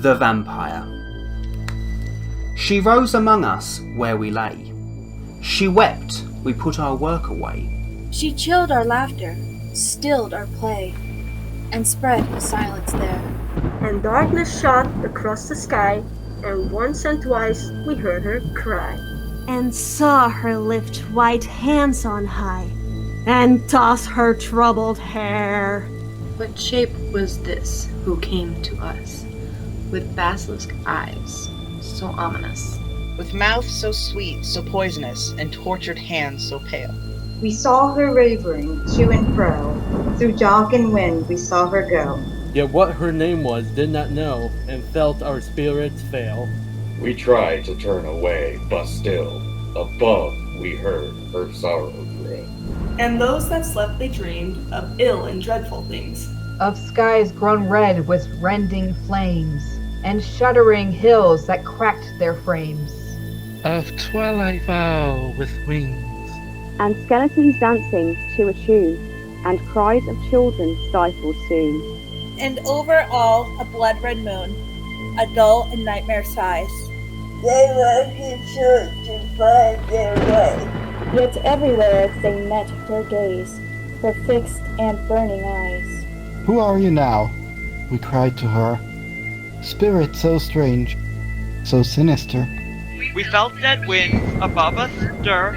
the vampire. She rose among us where we lay. She wept, we put our work away. She chilled our laughter, stilled our play, and spread silence there. And darkness shot across the sky, and once and twice we heard her cry. And saw her lift white hands on high, and toss her troubled hair. What shape was this who came to us, with basilisk eyes, so ominous? With mouth so sweet, so poisonous, and tortured hands so pale? We saw her wavering to and fro, through dark and wind we saw her go. Yet what her name was did not know, and felt our spirits fail. We tried to turn away, but still, above we heard her sorrow grow. And those that slept they dreamed of ill and dreadful things. Of skies grown red with rending flames, and shuddering hills that cracked their frames. Of twilight vow with wings. And skeletons dancing to a tune, and cries of children stifled soon. And over all a blood-red moon, a dull and nightmare sighs. They left his church to find their way. Yet everywhere they met her gaze, her fixed and burning eyes. Who are you now? We cried to her. Spirit so strange, so sinister. We felt dead winds above us stir,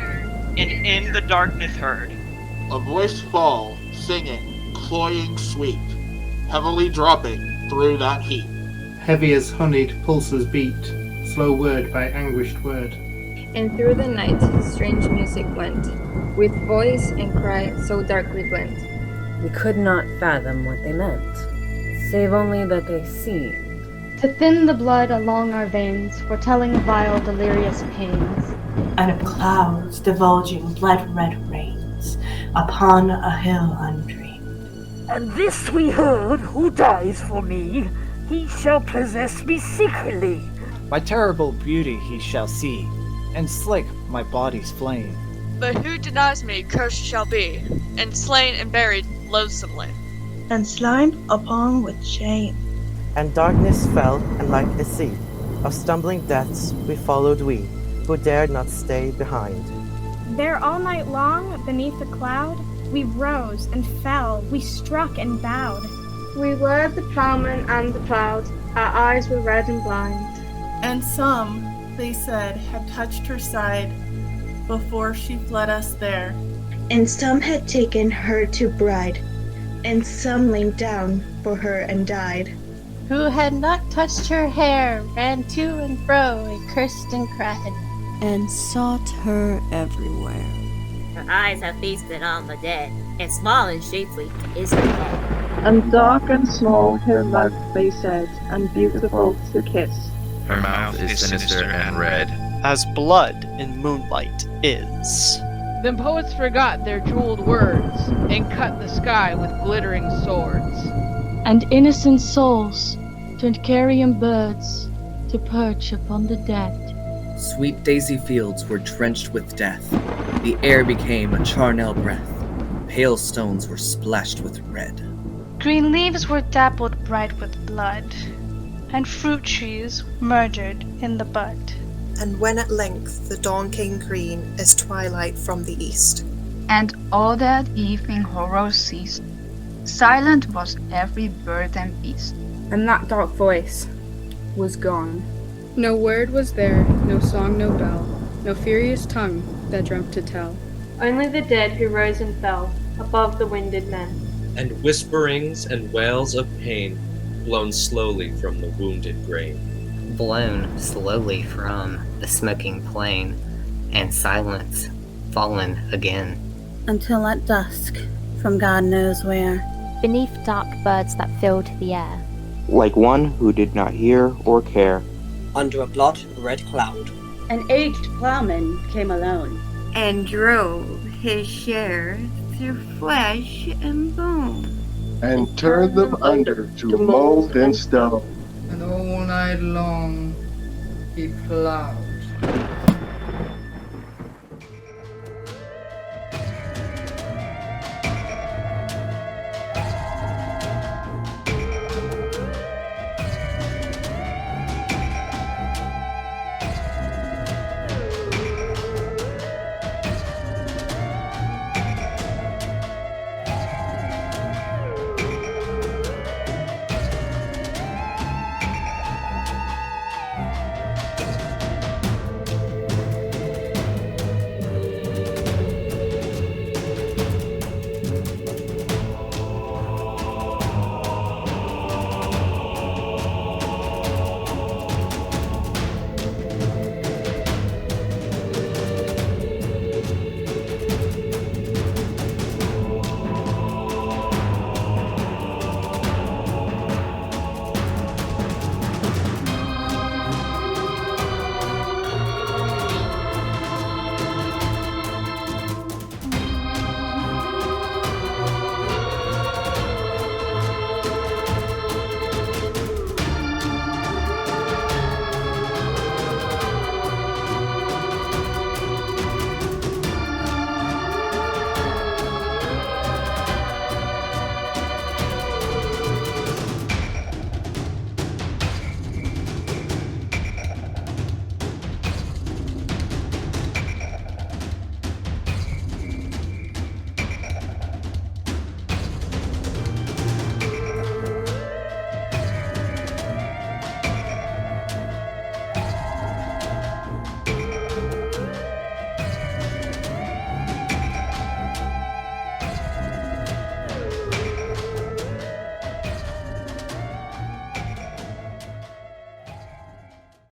and in the darkness heard a voice fall, singing, cloying sweet, heavily dropping through that heat. Heavy as honeyed pulses beat, slow word by anguished word. And through the night strange music went, with voice and cry so darkly blent. We could not fathom what they meant, save only that they seemed to thin the blood along our veins, foretelling vile delirious pains. And of clouds divulging blood-red rains upon a hill undreamed. And this we heard, who dies for me, he shall possess me secretly. My terrible beauty he shall see, and slake my body's flame. But who denies me cursed shall be, and slain and buried loathsomely. And slimed upon with shame. And darkness fell, and like the sea of stumbling deaths we, who dared not stay behind. There all night long, beneath a cloud, we rose and fell, we struck and bowed. We were the plowman and the plowed, our eyes were red and blind. And some, they said, had touched her side before she fled us there. And some had taken her to bride, and some leaned down for her and died. Who had not touched her hair ran to and fro and cursed and cried, and sought her everywhere. Her eyes have feasted on the dead, and small and shapely is her head. And dark and small her mouth, they said, and beautiful to kiss. Her mouth is sinister and red, as blood in moonlight is. Then poets forgot their jeweled words, and cut the sky with glittering swords. And innocent souls turned carrion birds to perch upon the dead. Sweet daisy fields were drenched with death. The air became a charnel breath. Pale stones were splashed with red. Green leaves were dappled bright with blood, and fruit trees murdered in the bud. And when at length the dawn came green as twilight from the east, and all that evening horror ceased, silent was every bird and beast. And that dark voice was gone. No word was there, no song, no bell, no furious tongue that dreamt to tell. Only the dead who rose and fell above the winded men. And whisperings and wails of pain blown slowly from the wounded brain. Blown slowly from the smoking plain, and silence fallen again. Until at dusk, from God knows where, beneath dark birds that filled the air, like one who did not hear or care, under a blood-red cloud, an aged plowman came alone, and drove his share through flesh and bone, and turned them under to mold and stone. And all night long he plowed.